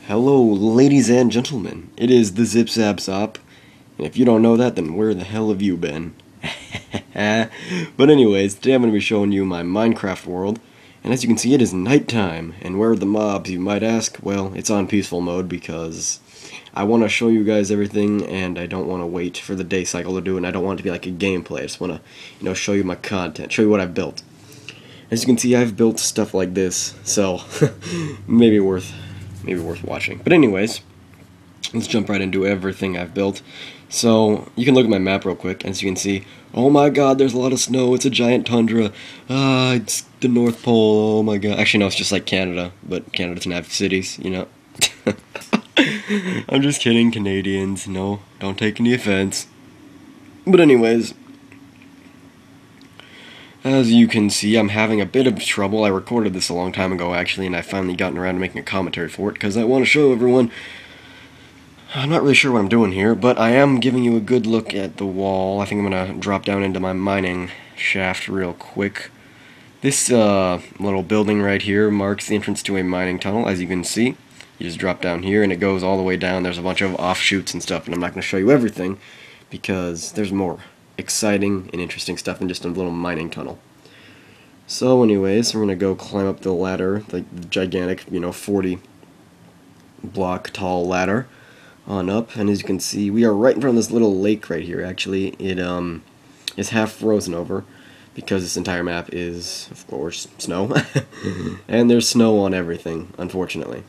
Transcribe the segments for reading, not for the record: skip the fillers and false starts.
Hello, ladies and gentlemen. It is the Zip Zap Zop, and if you don't know that, then where the hell have you been? But anyways, today I'm going to be showing you my Minecraft world, and as you can see, it is nighttime. And where are the mobs, you might ask? Well, it's on peaceful mode because I want to show you guys everything, and I don't want to wait for the day cycle to do it, and I don't want it to be like a gameplay. I just want to, show you my content, show you what I've built. As you can see, I've built stuff like this, so maybe worth watching. But anyways, let's jump right into everything I've built. So you can look at my map real quick, as you can see. Oh my God, there's a lot of snow. It's a giant tundra. It's the North Pole. Oh my God. Actually, no, it's just like Canada, but Canada doesn't have cities, you know. I'm just kidding, Canadians. No, don't take any offense. But anyways, as you can see, I'm having a bit of trouble. I recorded this a long time ago, actually, and I've finally gotten around to making a commentary for it, because I want to show everyone. I'm not really sure what I'm doing here, but I am giving you a good look at the wall. I think I'm going to drop down into my mining shaft real quick. This little building right here marks the entrance to a mining tunnel, as you can see. You just drop down here, and it goes all the way down. There's a bunch of offshoots and stuff, and I'm not going to show you everything, because there's more exciting and interesting stuff than just a little mining tunnel. So anyways, we're going to go climb up the ladder, the gigantic, 40 block tall ladder on up, and as you can see, we are right in front of this little lake right here. Actually, it is half frozen over because this entire map is, of course, snow. And there's snow on everything, unfortunately.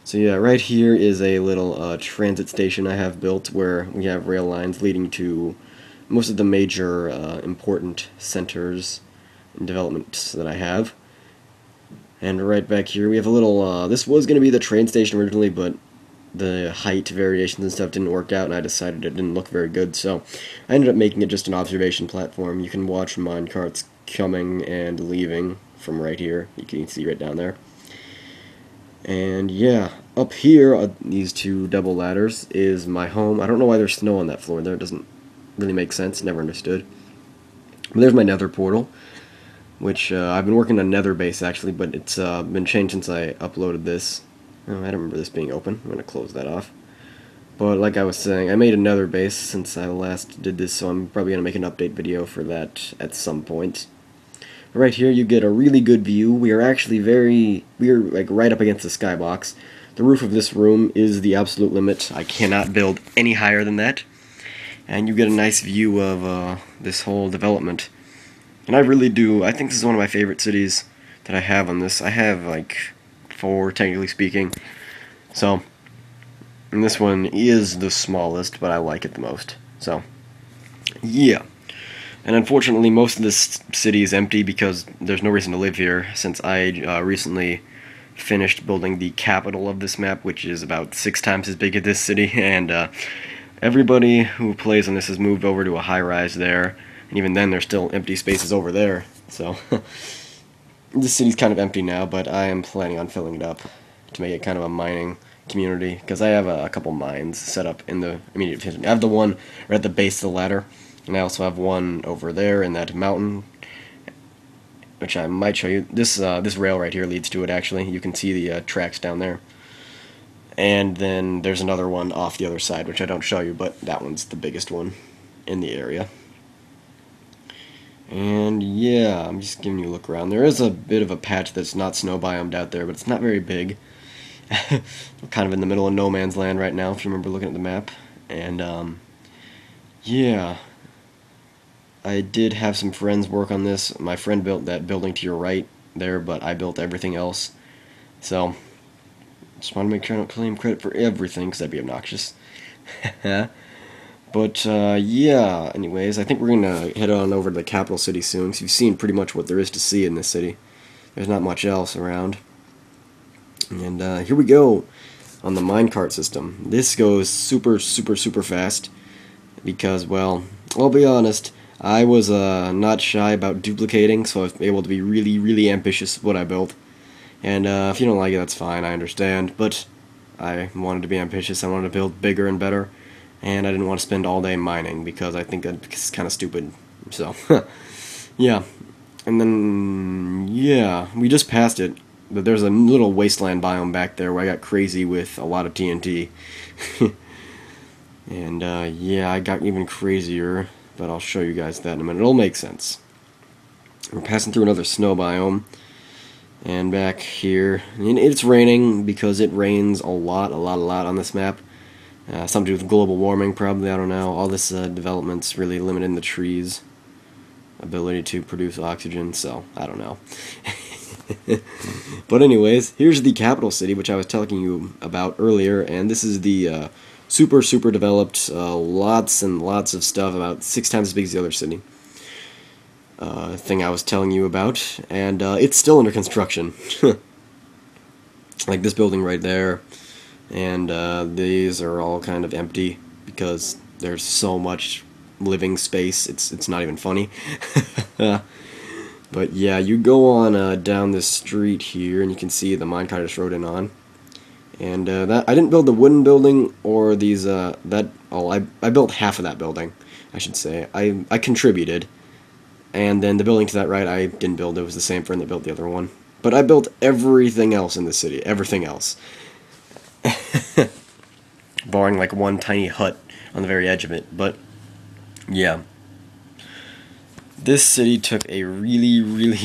So yeah, right here is a little transit station I have built where we have rail lines leading to most of the major important centers and developments that I have. And right back here we have a little, this was going to be the train station originally, but the height variations and stuff didn't work out, and I decided it didn't look very good, so I ended up making it just an observation platform. You can watch minecarts coming and leaving from right here. You can see right down there. And yeah, up here, these two double ladders is my home. I don't know why there's snow on that floor there. It doesn't really make sense. Never understood. But there's my nether portal, which I've been working on nether base actually, but it's been changed since I uploaded this. Oh, I don't remember this being open. I'm going to close that off. But like I was saying, I made a nether base since I last did this, so I'm probably going to make an update video for that at some point. Right here you get a really good view. We are actually like right up against the skybox. The roof of this room is the absolute limit. I cannot build any higher than that. And you get a nice view of this whole development. And I really do. I think this is one of my favorite cities that I have on this. I have like 4, technically speaking. So, and this one is the smallest, but I like it the most. So, yeah. And unfortunately, most of this city is empty because there's no reason to live here, since I recently finished building the capital of this map, which is about 6 times as big as this city, and everybody who plays on this has moved over to a high-rise there, and even then there's still empty spaces over there, so this city's kind of empty now, but I am planning on filling it up to make it kind of a mining community, because I have a couple mines set up in the immediate vicinity. I have the one right at the base of the ladder, and I also have one over there in that mountain, which I might show you. This rail right here leads to it, actually. You can see the tracks down there. And then there's another one off the other side, which I don't show you, but that one's the biggest one in the area. And yeah, I'm just giving you a look around. There is a bit of a patch that's not snow biomed out there, but it's not very big. We're kind of in the middle of no man's land right now, if you remember looking at the map. And yeah, I did have some friends work on this. My friend built that building to your right there, but I built everything else. So, just want to make sure I don't claim credit for everything, because that'd be obnoxious. But, yeah, anyways, I think we're going to head on over to the capital city soon, because you've seen pretty much what there is to see in this city. There's not much else around. And here we go on the minecart system. This goes super, super, super fast, because, well, I'll be honest, I was not shy about duplicating, so I was able to be really, really ambitious with what I built. And if you don't like it, that's fine, I understand, but I wanted to be ambitious. I wanted to build bigger and better, and I didn't want to spend all day mining, because I think that's kind of stupid. So, yeah. And then, yeah, we just passed it. but there's a little wasteland biome back there where I got crazy with a lot of TNT. And yeah, I got even crazier, but I'll show you guys that in a minute. It'll make sense. We're passing through another snow biome, and back here, and it's raining because it rains a lot on this map. Something to do with global warming, probably, I don't know. All this development's really limiting the trees' ability to produce oxygen, so I don't know. But anyways, here's the capital city, which I was telling you about earlier, and this is the super developed, lots and lots of stuff, about 6 times as big as the other city. Thing I was telling you about, and it's still under construction. Like this building right there, and these are all kind of empty because there's so much living space, it's not even funny. But yeah, you go on down this street here, and you can see the minecart I just rode in on. And that I didn't build the wooden building or these I built half of that building, I should say. I contributed, and then the building to that right I didn't build. It was the same friend that built the other one. But I built everything else in the city, everything else, barring like one tiny hut on the very edge of it. But yeah. This city took a really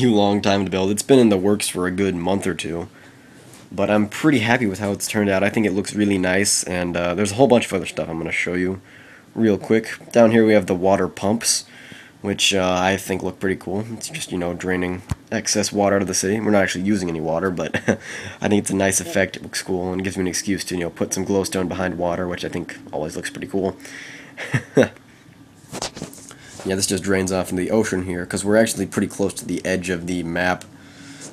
long time to build. It's been in the works for a good month or two, but I'm pretty happy with how it's turned out. I think it looks really nice, and there's a whole bunch of other stuff I'm going to show you real quick. Down here we have the water pumps, which I think look pretty cool. It's just, you know, draining excess water out of the city. We're not actually using any water, but I think it's a nice effect. It looks cool, and gives me an excuse to, you know, put some glowstone behind water, which I think always looks pretty cool. Yeah, this just drains off into the ocean here, because we're actually pretty close to the edge of the map.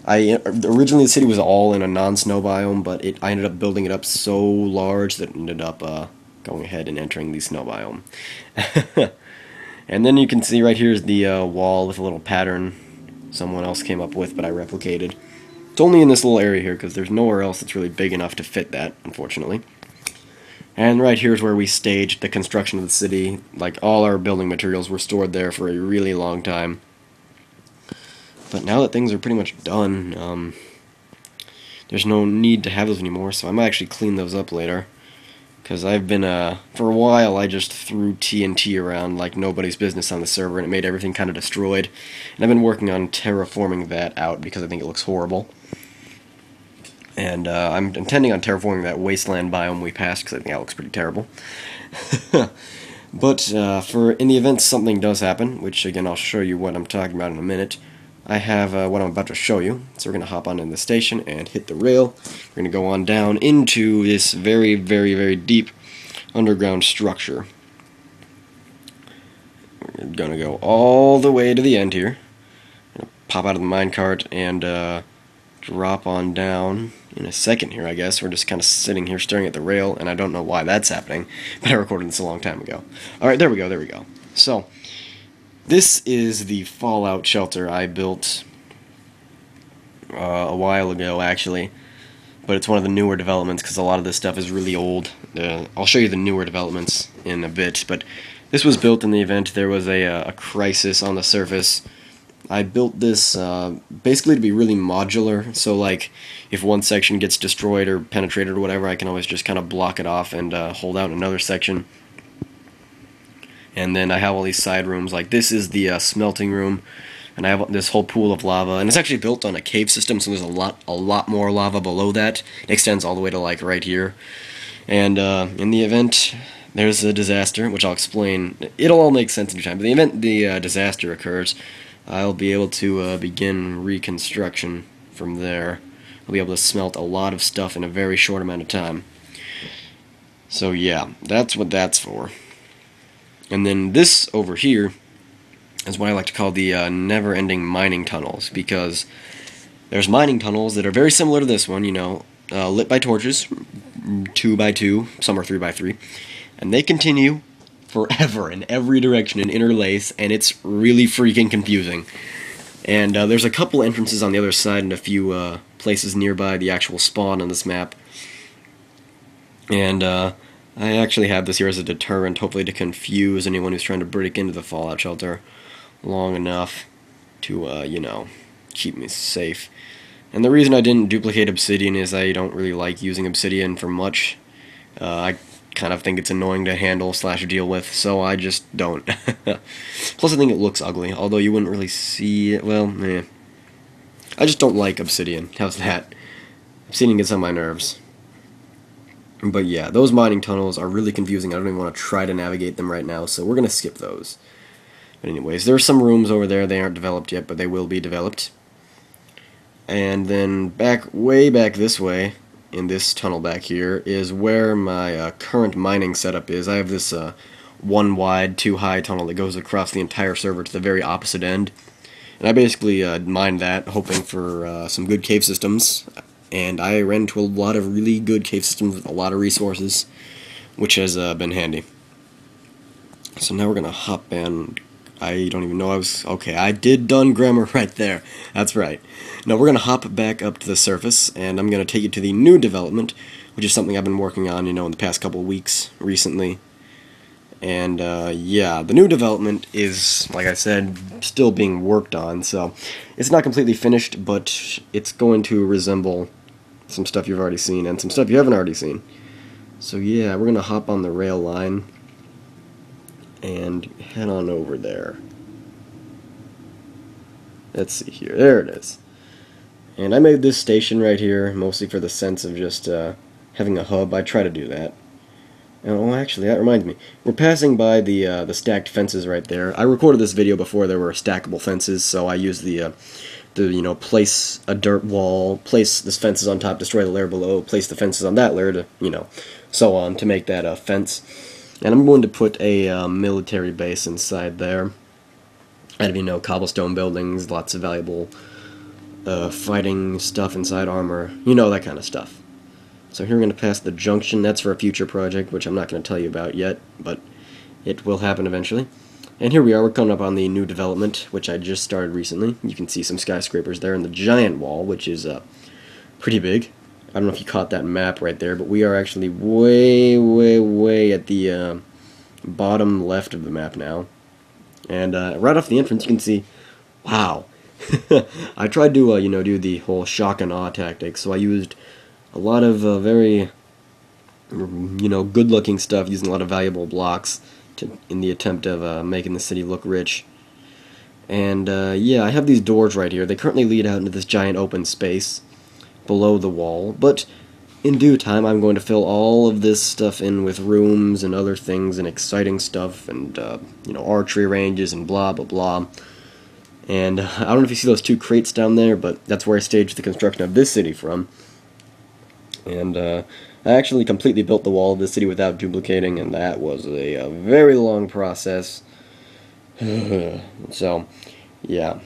Originally the city was all in a non-snow biome, but I ended up building it up so large that it ended up going ahead and entering the snow biome. And then you can see right here is the wall with a little pattern someone else came up with, but I replicated. It's only in this little area here, because there's nowhere else that's really big enough to fit that, unfortunately. And right here is where we staged the construction of the city. Like, all our building materials were stored there for a really long time. But now that things are pretty much done, there's no need to have those anymore, so I might actually clean those up later. Because I've been, for a while, I just threw TNT around like nobody's business on the server, and it made everything kind of destroyed. And I've been working on terraforming that out because I think it looks horrible. And I'm intending on terraforming that wasteland biome we passed, because I think that looks pretty terrible. But in the event something does happen, which again I'll show you what I'm talking about in a minute, I have what I'm about to show you. So we're going to hop on in the station and hit the rail. We're going to go on down into this very deep underground structure. We're going to go all the way to the end here. Pop out of the minecart and drop on down in a second here, I guess. We're just kind of sitting here staring at the rail, and I don't know why that's happening, but I recorded this a long time ago. Alright, there we go. So, this is the fallout shelter I built a while ago, actually, but it's one of the newer developments because a lot of this stuff is really old. I'll show you the newer developments in a bit, but this was built in the event there was a crisis on the surface. I built this basically to be really modular, so like if one section gets destroyed or penetrated or whatever, I can always just kind of block it off and hold out another section. And then I have all these side rooms, like this is the smelting room, and I have this whole pool of lava, and it's actually built on a cave system, so there's a lot more lava below that. It extends all the way to like right here. And in the event there's a disaster, which I'll explain, it'll all make sense in due time, but in the event the disaster occurs, I'll be able to begin reconstruction from there. I'll be able to smelt a lot of stuff in a very short amount of time. So yeah, that's what that's for. And then this over here is what I like to call the never-ending mining tunnels, because there's mining tunnels that are very similar to this one, you know, lit by torches, 2 by 2, some are 3 by 3, and they continue forever in every direction and interlace, and it's really freaking confusing. And there's a couple entrances on the other side and a few places nearby the actual spawn on this map. And I actually have this here as a deterrent, hopefully to confuse anyone who's trying to break into the fallout shelter long enough to, you know, keep me safe. And the reason I didn't duplicate obsidian is I don't really like using obsidian for much. I kind of think it's annoying to handle slash deal with, so I just don't. Plus I think it looks ugly, although you wouldn't really see it. Well, eh. I just don't like obsidian. How's that? Obsidian gets on my nerves. But yeah, those mining tunnels are really confusing. I don't even want to try to navigate them right now, so we're going to skip those. But anyways, there are some rooms over there. They aren't developed yet, but they will be developed. And then way back this way, in this tunnel back here, is where my current mining setup is. I have this one wide, two high tunnel that goes across the entire server to the very opposite end. And I basically mined that, hoping for some good cave systems. And I ran into a lot of really good cave systems with a lot of resources, which has been handy. So now we're going to hop in. I don't even know I was... Okay, I did done grammar right there. That's right. Now we're going to hop back up to the surface, and I'm going to take you to the new development, which is something I've been working on, in the past couple of weeks recently. And, yeah, the new development is, like I said, still being worked on, so it's not completely finished, but it's going to resemble some stuff you've already seen and some stuff you haven't already seen. So, yeah, we're going to hop on the rail line and head on over there. Let's see here. There it is. And I made this station right here mostly for the sense of just having a hub. I try to do that. Oh, actually, that reminds me. We're passing by the stacked fences right there. I recorded this video before there were stackable fences, so I used the place a dirt wall, place the fences on top, destroy the layer below, place the fences on that layer to, so on, to make that a fence. And I'm going to put a military base inside there. Out of, cobblestone buildings, lots of valuable fighting stuff inside, armor, that kind of stuff. So here we're going to pass the junction. That's for a future project, which I'm not going to tell you about yet, but it will happen eventually. And here we are, we're coming up on the new development, which I just started recently. You can see some skyscrapers there, and the giant wall, which is pretty big. I don't know if you caught that map right there, but we are actually way at the bottom left of the map now. And right off the entrance, you can see, wow. I tried to, do the whole shock and awe tactic, so I used a lot of very, good-looking stuff, using a lot of valuable blocks in the attempt of making the city look rich. And, yeah, I have these doors right here. They currently lead out into this giant open space below the wall, but in due time I'm going to fill all of this stuff in with rooms and other things and exciting stuff and, archery ranges and blah, blah, blah. And I don't know if you see those two crates down there, but that's where I staged the construction of this city from. And I actually completely built the wall of the city without duplicating, and that was a very long process. So, yeah.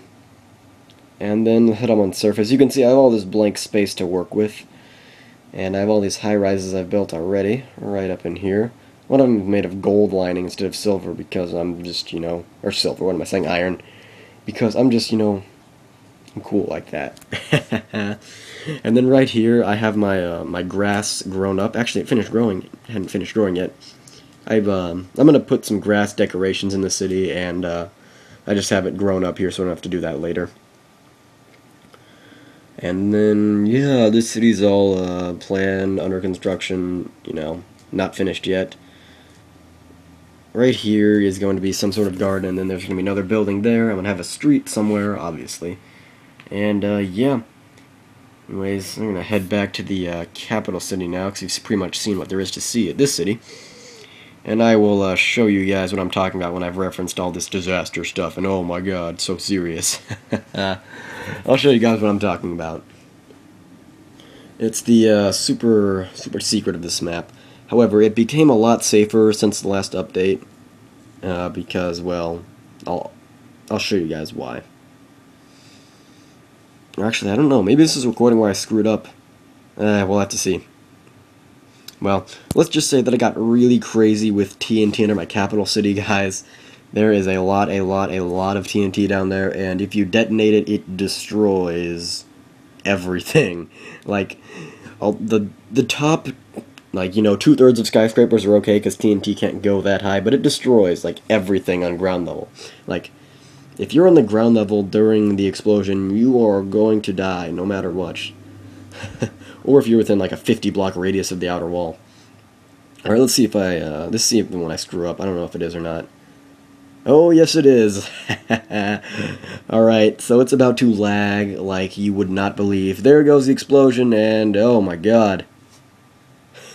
And then head up on the surface. You can see I have all this blank space to work with. And I have all these high-rises I've built already, right up in here. One of them is made of gold lining instead of silver because I'm just, or silver, what am I saying, iron. Because I'm just, I'm cool like that. And then right here, I have my my grass grown up. Actually, it finished growing. It hadn't finished growing yet. I'm gonna put some grass decorations in the city, and I just have it grown up here, so I don't have to do that later. And then, yeah, this city's all planned, under construction. Not finished yet. Right here is going to be some sort of garden, and then there's going to be another building there. I'm going to have a street somewhere, obviously. And, yeah. Anyways, I'm going to head back to the capital city now, because you've pretty much seen what there is to see at this city. And I will show you guys what I'm talking about when I've referenced all this disaster stuff, and oh my god, so serious. I'll show you guys what I'm talking about. It's the super secret of this map. However, it became a lot safer since the last update, because, well, I'll show you guys why. Actually, I don't know. Maybe this is a recording where I screwed up. We'll have to see. Well, let's just say that I got really crazy with TNT under my capital city, guys. There is a lot of TNT down there, and if you detonate it, it destroys everything. Like, the top, like, 2/3 of skyscrapers are okay because TNT can't go that high, but it destroys, like, everything on ground level. Like, If you're on the ground level during the explosion, you are going to die no matter what. Or if you're within like a 50 block radius of the outer wall. Alright, let's see if let's see if when I screw up. I don't know if it is or not. Oh, yes it is. Alright, so it's about to lag like you would not believe. There goes the explosion, and oh my god.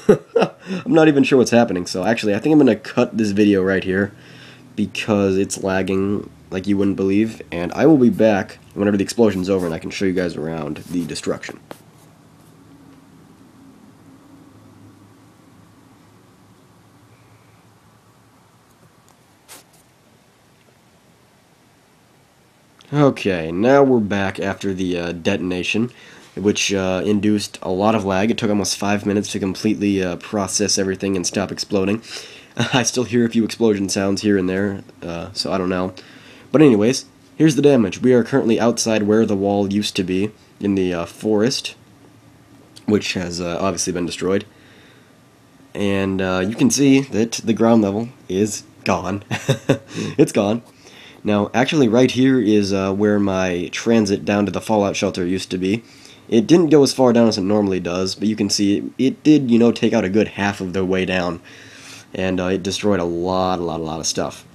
I'm not even sure what's happening, so actually I think I'm going to cut this video right here because it's lagging like you wouldn't believe, and I will be back whenever the explosion's over and I can show you guys around the destruction. Okay, now we're back after the detonation, which induced a lot of lag. It took almost 5 minutes to completely process everything and stop exploding. I still hear a few explosion sounds here and there, so I don't know. But anyways, here's the damage. We are currently outside where the wall used to be, in the forest, which has obviously been destroyed. And you can see that the ground level is gone. It's gone. Now, actually, right here is where my transit down to the fallout shelter used to be. It didn't go as far down as it normally does, but you can see it did, you know, take out a good half of the way down. And it destroyed a lot of stuff.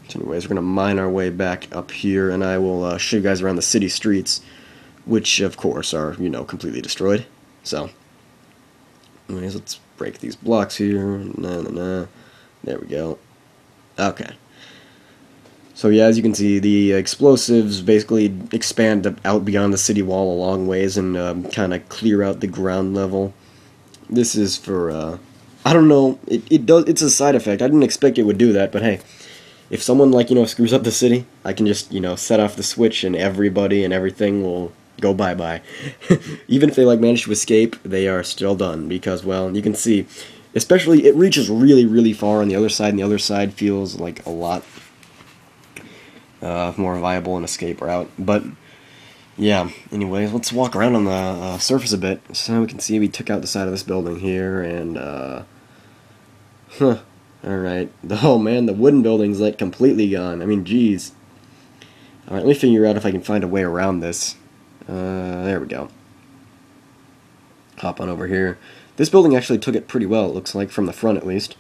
So anyways, we're going to mine our way back up here, and I will show you guys around the city streets, which, of course, are, you know, completely destroyed. So, anyways, let's break these blocks here. There we go. Okay. So yeah, as you can see, the explosives basically expand out beyond the city wall a long ways and kind of clear out the ground level. This is for, I don't know, it's a side effect. I didn't expect it would do that, but hey, if someone, like, you know, screws up the city, I can just, you know, set off the switch and everybody and everything will go bye-bye. Even if they, like, manage to escape, they are still done because, well, you can see, especially, it reaches really far on the other side, and the other side feels like a lot more viable and escape route. But yeah, anyways, let's walk around on the surface a bit so we can see we took out the side of this building here, and alright. Oh man, the wooden building's like completely gone. I mean, geez. Alright, let me figure out if I can find a way around this. There we go. Hop on over here. This building actually took it pretty well, it looks like, from the front at least.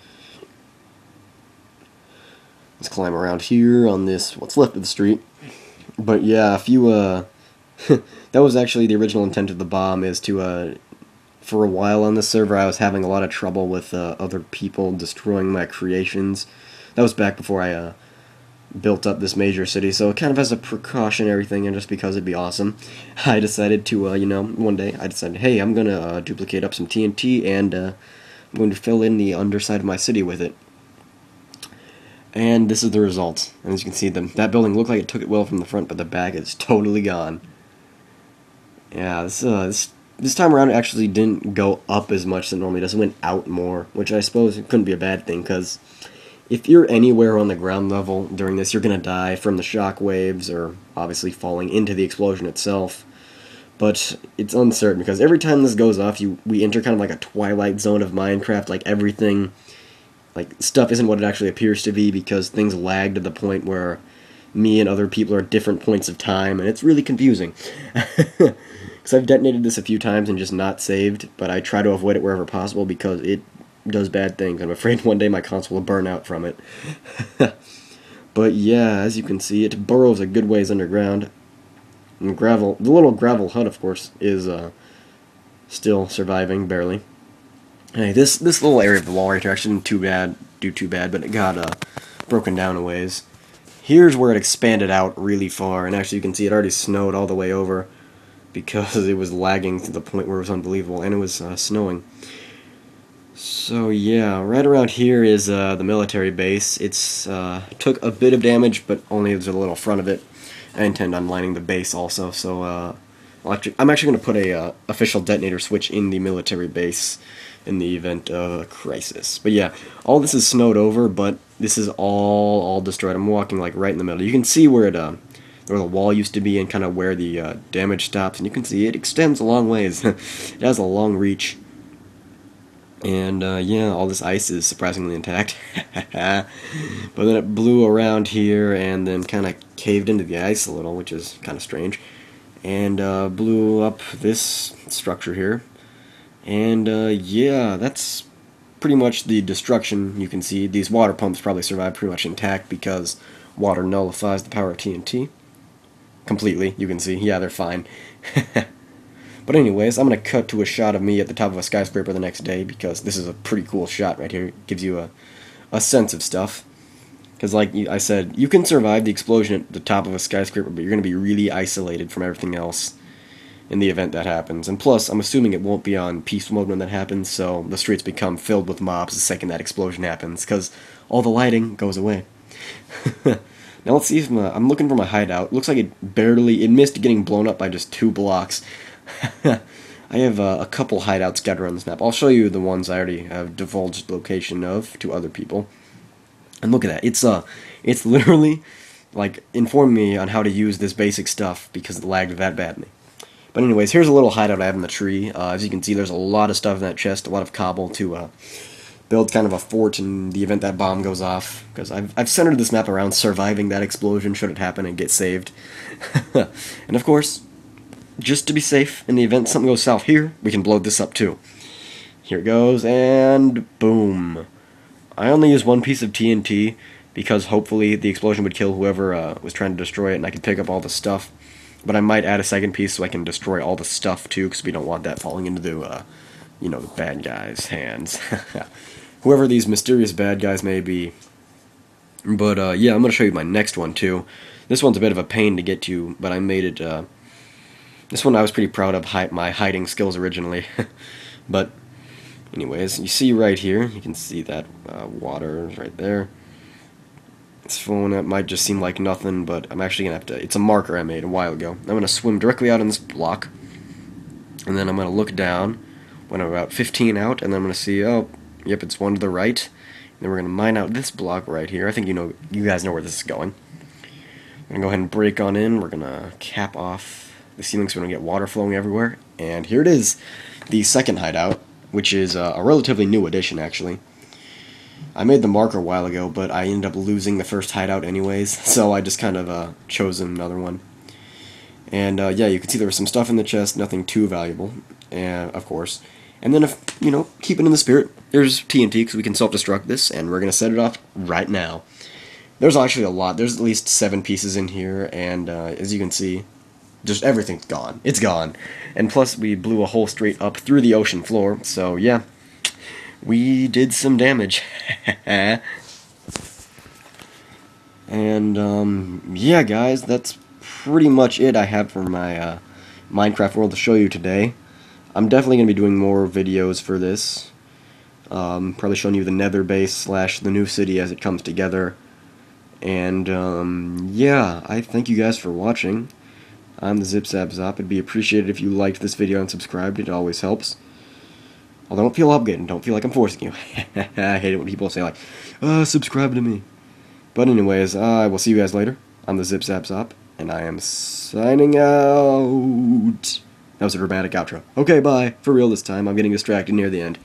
Let's climb around here on this, what's left of the street. But yeah, if you, that was actually the original intent of the bomb, is to, for a while on this server I was having a lot of trouble with other people destroying my creations. That was back before I built up this major city, so kind of as a precautionary thing and just because it'd be awesome, I decided to, you know, one day I decided, hey, I'm gonna duplicate up some TNT and I'm going to fill in the underside of my city with it. And this is the result. And as you can see, that building looked like it took it well from the front, but the back is totally gone. Yeah, this time around it actually didn't go up as much as it normally does. It went out more, which I suppose it couldn't be a bad thing, because if you're anywhere on the ground level during this, you're going to die from the shock waves, or obviously falling into the explosion itself. But it's uncertain, because every time this goes off, we enter kind of like a twilight zone of Minecraft, like everything... Like, stuff isn't what it actually appears to be because things lag to the point where me and other people are at different points of time, and it's really confusing. Because I've detonated this a few times and just not saved, but I try to avoid it wherever possible because it does bad things. I'm afraid one day my console will burn out from it. But yeah, as you can see, it burrows a good ways underground. And the little gravel hut, of course, is still surviving, barely. Hey, this little area of the wall right here actually didn't do too bad, but it got broken down a ways. Here's where it expanded out really far, and actually you can see it already snowed all the way over because it was lagging to the point where it was unbelievable, and it was snowing. So yeah, right around here is the military base. It's took a bit of damage, but only to the little front of it. I intend on lining the base also, so I'm actually going to put a official detonator switch in the military base in the event of a crisis. But yeah, all this is snowed over, but this is all destroyed. I'm walking like right in the middle. You can see where where the wall used to be and kind of where the damage stops, and you can see it extends a long ways. It has a long reach. And yeah, all this ice is surprisingly intact. But then it blew around here and then kind of caved into the ice a little, which is kind of strange. And blew up this structure here. And yeah, that's pretty much the destruction you can see. These water pumps probably survived pretty much intact because water nullifies the power of TNT. Completely, you can see. Yeah, they're fine. But anyways, I'm going to cut to a shot of me at the top of a skyscraper the next day because this is a pretty cool shot right here. It gives you a sense of stuff. Because like I said, you can survive the explosion at the top of a skyscraper, but you're going to be really isolated from everything else in the event that happens. And plus, I'm assuming it won't be on peaceful mode when that happens, so the streets become filled with mobs the second that explosion happens, because all the lighting goes away. Now let's see if I'm looking for my hideout. Looks like it missed getting blown up by just 2 blocks. I have a couple hideouts scattered around this map. I'll show you the ones I already have divulged the location of to other people. And look at that. It's literally like informing me on how to use this basic stuff because it lagged that badly. But anyways, here's a little hideout I have in the tree. As you can see, there's a lot of stuff in that chest, a lot of cobble to build kind of a fort in the event that bomb goes off. Because I've centered this map around surviving that explosion should it happen and get saved. And of course, just to be safe, in the event something goes south here, we can blow this up too. Here it goes, and boom. I only use 1 piece of TNT because hopefully the explosion would kill whoever was trying to destroy it and I could pick up all the stuff. But I might add a 2nd piece so I can destroy all the stuff too, because we don't want that falling into the, the bad guys' hands. Whoever these mysterious bad guys may be. But yeah, I'm going to show you my next one too. This one's a bit of a pain to get to, but I made it... This one I was pretty proud of my hiding skills originally. But anyways, you see right here, you can see that water right there. It's flowing up, might just seem like nothing, but I'm actually going to have to, it's a marker I made a while ago. I'm going to swim directly out in this block, and then I'm going to look down when I'm about 15 out, and then I'm going to see, oh, yep, it's 1 to the right. And then we're going to mine out this block right here. I think you guys know where this is going. I'm going to go ahead and break on in. We're going to cap off the ceiling so we don't get water flowing everywhere. And here it is, the second hideout, which is a relatively new addition, actually. I made the marker a while ago, but I ended up losing the first hideout anyways, so I just kind of chose another one. And yeah, you can see there was some stuff in the chest, nothing too valuable, of course. And then, if keeping in the spirit, there's TNT, because we can self-destruct this, and we're going to set it off right now. There's actually a lot. There's at least 7 pieces in here, and as you can see, just everything's gone. It's gone. And plus, we blew a hole straight up through the ocean floor, so yeah, we did some damage. And, yeah, guys, that's pretty much it I have for my Minecraft world to show you today. I'm definitely going to be doing more videos for this. Probably showing you the nether base / the new city as it comes together. And, yeah, I thank you guys for watching. I'm the ZipZapZop. It'd be appreciated if you liked this video and subscribed. It always helps. Although don't feel obligated. Don't feel like I'm forcing you. I hate it when people say like, subscribe to me. But anyways, I will see you guys later. I'm the ZipZapZop, and I am signing out. That was a dramatic outro. Okay, bye. For real this time. I'm getting distracted near the end.